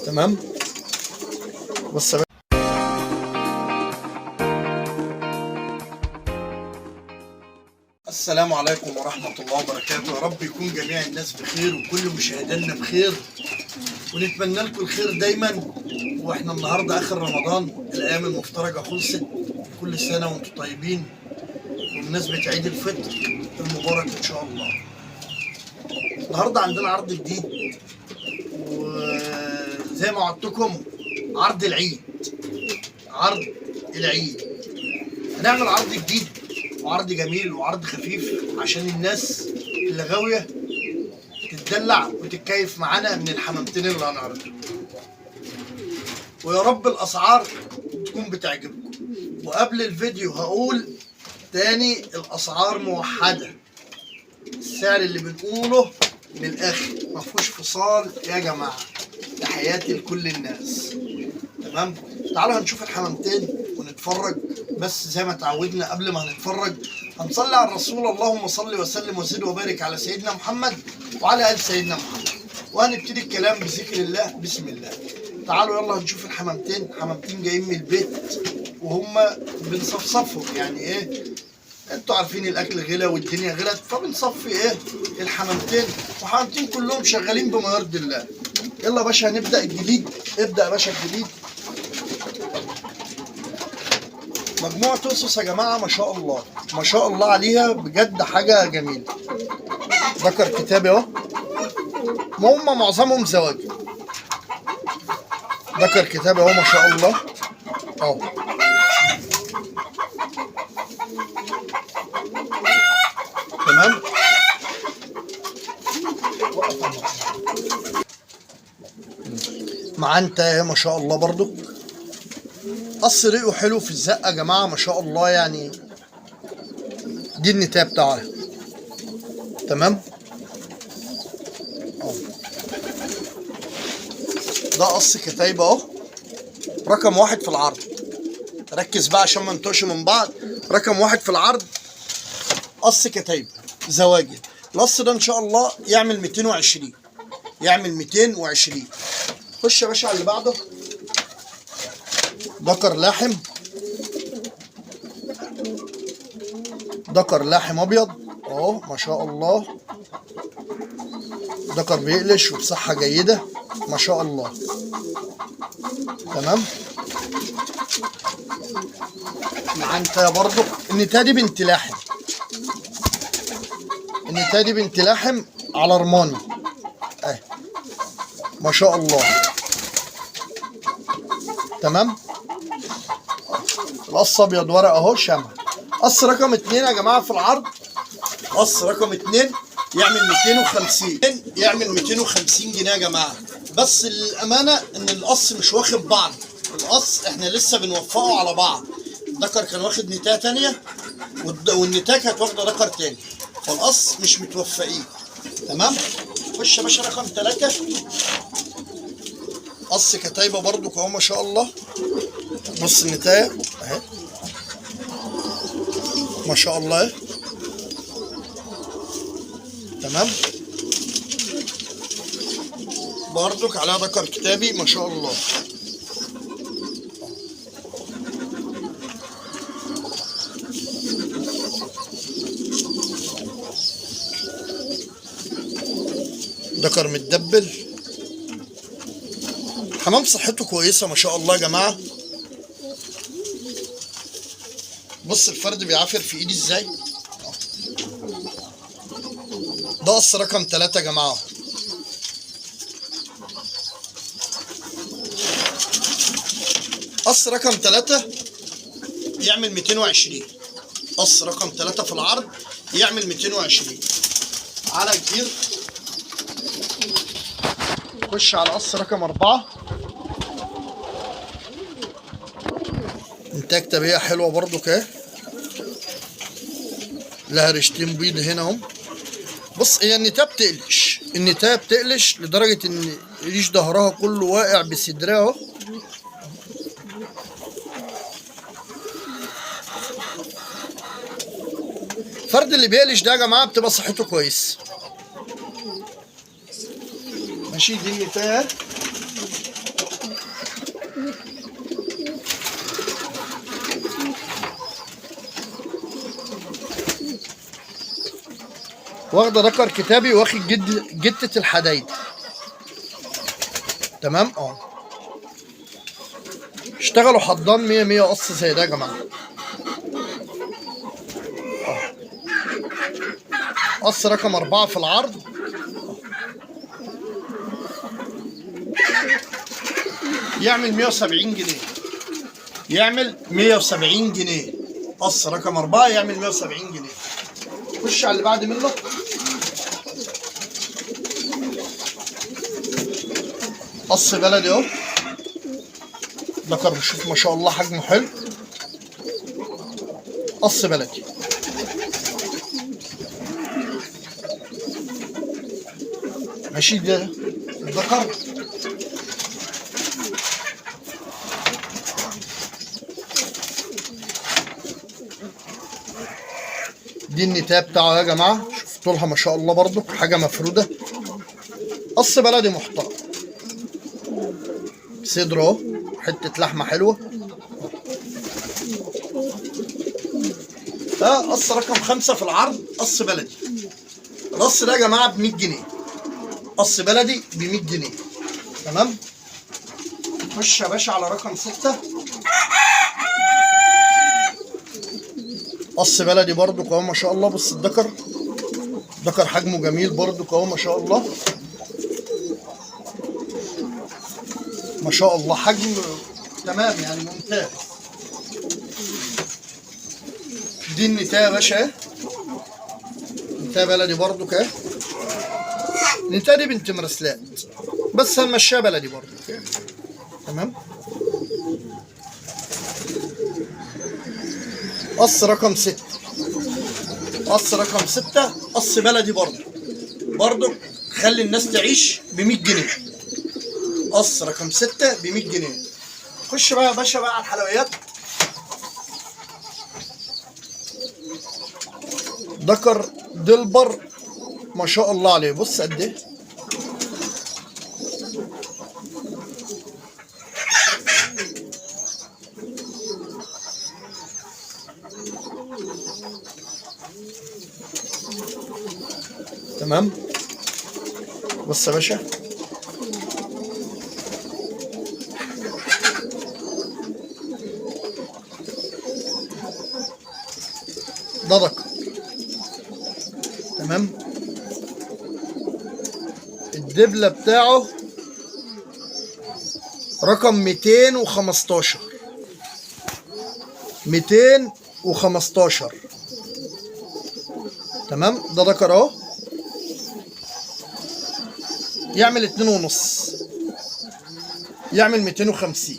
تمام. بص يا باشا. السلام عليكم ورحمة الله وبركاته. يا رب يكون جميع الناس بخير وكل مشاهدينا بخير، ونتمنى لكم الخير دايما. واحنا النهارده اخر رمضان، الايام المفترجة خلصت. كل سنة وانتم طيبين بمناسبة عيد الفطر المبارك ان شاء الله. النهارده عندنا عرض جديد، وزي ما وعدتكم عرض العيد. عرض العيد هنعمل عرض جديد وعرض جميل وعرض خفيف عشان الناس اللي غاويه تتدلع وتتكيف معانا من الحمامتين اللي هنعرضهم. ويا رب الاسعار تكون بتعجبكم. وقبل الفيديو هقول تاني، الاسعار موحده. السعر اللي بنقوله من الاخر مفهوش فصال يا جماعه. تحياتي لكل الناس. تمام. تعالوا هنشوف الحمامتين ونتفرج. بس زي ما تعودنا قبل ما هنتفرج هنصلي على الرسول. اللهم صل وسلم وزد وبارك على سيدنا محمد وعلى ال سيدنا محمد. وهنبتدي الكلام بذكر الله. بسم الله. تعالوا يلا هنشوف الحمامتين. حمامتين جايين من البيت وهم بنصفصفهم. يعني ايه، انتوا عارفين الاكل غلا والدنيا غلت، فبنصفي ايه الحمامتين. وحمامتين كلهم شغالين بما يرضي الله. يلا يا باشا هنبدا الجديد. ابدا يا باشا الجديد. مجموعة أسس يا جماعة ما شاء الله، ما شاء الله عليها بجد، حاجة جميلة. ذكر كتابي اهو، ما هم معظمهم زواجي. ذكر كتابي اهو ما شاء الله اهو. تمام. معاه انت ما شاء الله برضو. قص ريقه حلو في الزقه يا جماعه ما شاء الله. يعني دي النتايه بتاعها. تمام. ده قص كتايبه اهو، رقم 1 في العرض. ركز بقى عشان ما نتوهش من بعض. رقم 1 في العرض قص كتايبه زواجي. القص ده ان شاء الله يعمل 220. يعمل 220. خش يا باشا على اللي بعده. ذكر لاحم. ذكر لاحم ابيض اهو ما شاء الله. ذكر بيقلش وبصحه جيده ما شاء الله. تمام. مع انت برضو النتايه دي بنت لاحم. النتايه دي بنت لاحم على رماني اهي ما شاء الله. تمام. القص ابيض ورق اهو شمع. قص رقم 2 يا جماعه في العرض. قص رقم 2 يعمل 250. يعمل 250 جنيه يا جماعه. بس الامانه ان القص مش واخد بعض. القص احنا لسه بنوفقه على بعض. الذكر كان واخد نتايه تانيه والنتايه كانت واخده ذكر تاني، فالقص مش متوفقين. تمام. خش يا باشا رقم 3. قص كتايبه برضو اهو ما شاء الله. بص النتايه اهي ما شاء الله اهي. تمام. برضك على ذكر كتابي ما شاء الله. ذكر متدبل. حمام صحته كويسه ما شاء الله يا جماعه. بص الفرد بيعافر في ايدي ازاي. ده قص رقم 3 يا جماعه. قص رقم 3 يعمل 220. قص رقم 3 في العرض يعمل 220 على كبير. خش على قص رقم 4. انتاج تبيع حلوه برضو كده. لها رشتين بيض هنا اهم. بص هي النتايه بتقلش. النتايه بتقلش لدرجه ان ريش ظهرها كله واقع بصدرها اهو. الفرد اللي بيقلش ده يا جماعه بتبقى صحته كويس. ماشي. دي النتايه. واخده ذكر كتابي واخد جدة الحدايد. تمام. اشتغلوا حضان 100 100 قص زي ده يا جماعه. قص رقم 4 في العرض. يعمل 170 جنيه. يعمل 170 جنيه. قص رقم 4 يعمل 170 جنيه. خش على اللي بعد منه. قص بلدي اهو. ذكر شوف ما شاء الله حجمه حلو. قص بلدي. ماشي. ده الذكر. دي النتايه بتاعه يا جماعه. شوف طولها ما شاء الله برضو حاجه مفروده. قص بلدي محترم. صدره اهو. حته لحمه حلوه. ده قص رقم 5 في العرض. قص بلدي. القص ده يا جماعه ب 100 جنيه. قص بلدي ب 100 جنيه. تمام. خش يا باشا على رقم 6. قص بلدي برضو اهو ما شاء الله. بص الذكر. ذكر حجمه جميل برضو اهو ما شاء الله. ما شاء الله حجم تمام يعني ممتاز. دي النتايه يا باشا اهي. نتايه بلدي برضو كده. النتايه دي بنت مرسلات بس هنمشيها بلدي برضو كده. تمام. قص رقم 6. قص رقم 6 قص بلدي برضو خلي الناس تعيش ب 100 جنيه. قص رقم 6 ب 100 جنيه. خش بقى يا باشا بقى على الحلويات. ذكر دلبر ما شاء الله عليه. بص قد ايه. تمام. بص يا باشا. ده ذكر. تمام. الدبلة بتاعه رقم 215. 215. تمام. ده ذكر اهو. يعمل 2.5. يعمل 250.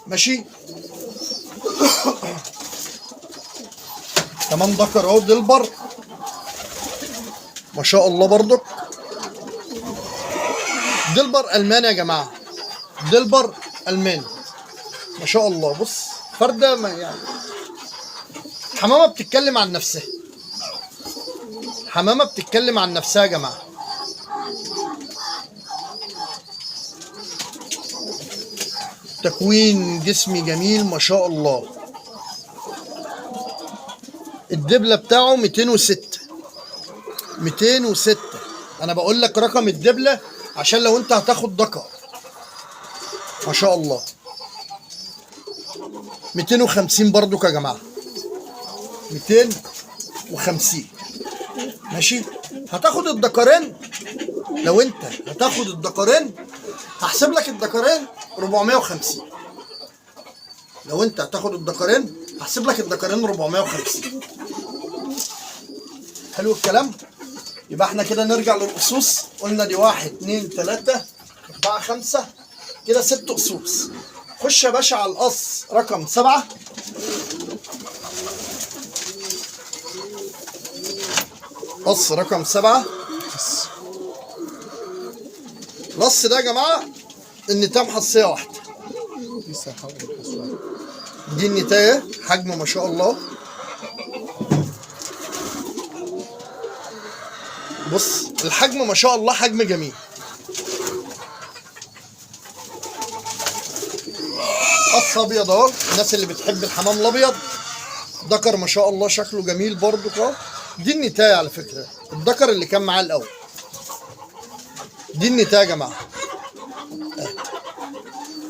ماشي. تمام. ذكر اهو دلبر ما شاء الله برضك. دلبر الماني يا جماعه. دلبر الماني ما شاء الله. بص فرده ما يعني حمامه بتتكلم عن نفسها. حمامه بتتكلم عن نفسها يا جماعه. تكوين جسمي جميل ما شاء الله. الدبلة بتاعه 206. 206. انا بقول لك رقم الدبلة عشان لو انت هتاخد ذكر. ما شاء الله. 250 برضو يا جماعة. 250. ماشي. هتاخد الذكرين. لو انت هتاخد الذكرين هحسب لك الذكرين 450. لو انت هتاخد الذكرين هحسب لك الذكرين 450. حلو الكلام. يبقى احنا كده نرجع للقصوص. قلنا دي 1 2 3 4 5 كده 6 قصوص. خش يا باشا على القص رقم 7. قص رقم 7. القص ده يا جماعه النتايه محصيه واحده. دي النتايه حجمه ما شاء الله. بص الحجم ما شاء الله حجم جميل. بس ابيض اهو، الناس اللي بتحب الحمام الابيض. ذكر ما شاء الله شكله جميل برضو اهو. دي النتايه على فكره، الذكر اللي كان معاه الاول. دي النتايه يا جماعه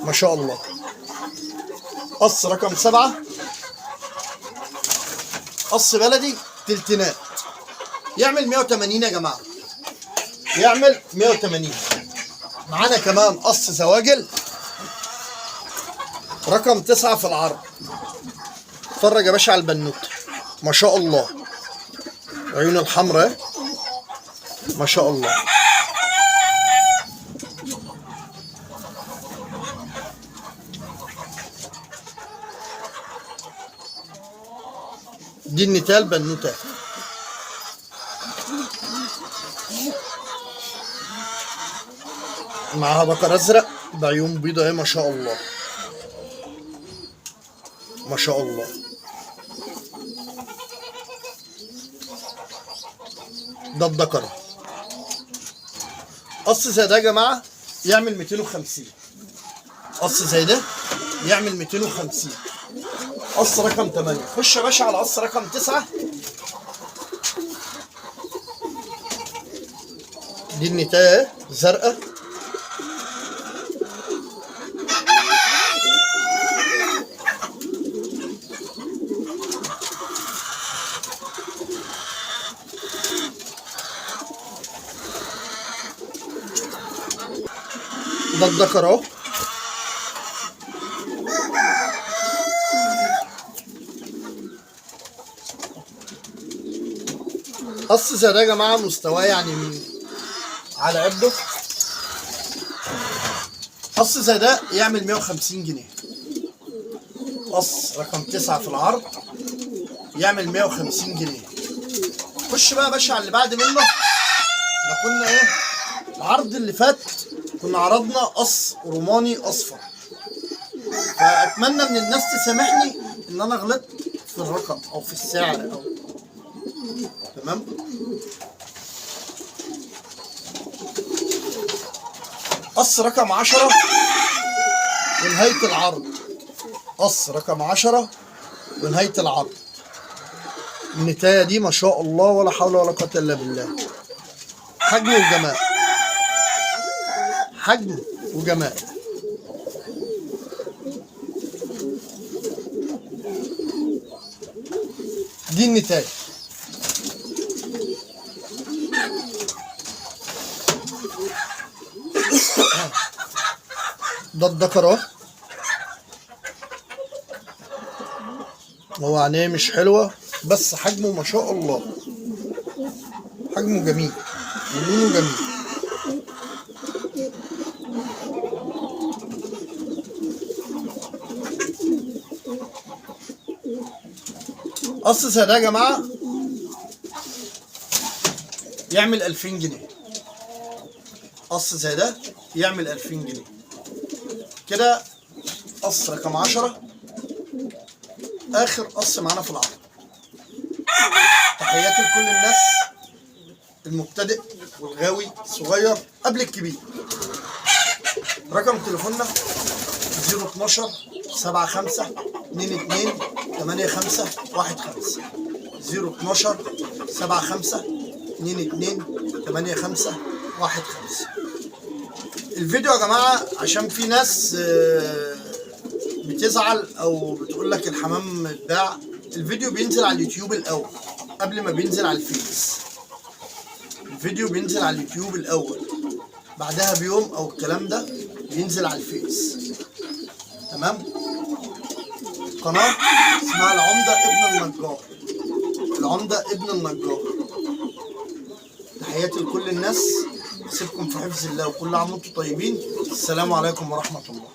ما شاء الله. قص رقم 7، قص بلدي تلتينات، يعمل 180 يا جماعه، يعمل 180. معانا كمان قص زواجل رقم 9 في العرض. اتفرج يا باشا على البنوته ما شاء الله، عيون الحمراء ما شاء الله. دي النتال بنوته، معاها ذكر ازرق بعيون بيضة اهي ما شاء الله ما شاء الله. ده الذكر. قص زي ده يا جماعه يعمل 250. قص زي ده يعمل 250. قص رقم 8. خش يا باشا على قص رقم 9. دي النتايه زرقاء ده الذكر اهو. قص زي ده يا جماعه مستواه يعني على عبده. قص زي ده يعمل 150 جنيه. قص رقم 9 في العرض يعمل 150 جنيه. خش بقى يا باشا على اللي بعد منه. احنا كنا ايه العرض اللي فات كنا عرضنا قص روماني اصفر، فاتمنى من الناس تسامحني ان انا غلطت في الرقم او في السعر او تمام. قص رقم 10 ونهاية العرض. قص رقم 10 ونهاية العرض. النتاية دي ما شاء الله ولا حول ولا قوة الا بالله. حجم وجمال، حجم وجمال. دي النتاية. ده الذكر اهو، هو عينيه مش حلوة بس حجمه ما شاء الله، حجمه جميل ولونه جميل. قص زي ده يا جماعة يعمل 2000 جنيه. قص زي ده يعمل 2000 جنيه. كده قص رقم 10 آخر قص معانا في العرض. تحياتي لكل الناس، المبتدئ والغاوي الصغير قبل الكبير. رقم تليفوننا 012 75 22 85 15. 012 75 22 85 15. الفيديو يا جماعة عشان في ناس بتزعل او بتقول لك الحمام اتباع، الفيديو بينزل على اليوتيوب الاول قبل ما بينزل على الفيس. الفيديو بينزل على اليوتيوب الاول، بعدها بيوم او الكلام ده بينزل على الفيس. تمام. قناة اسمها العمدة ابن النجار. العمدة ابن النجار. تحياتي لكل الناس، سيبكم في حفظ الله وكل عام وانتم طيبين. السلام عليكم ورحمة الله.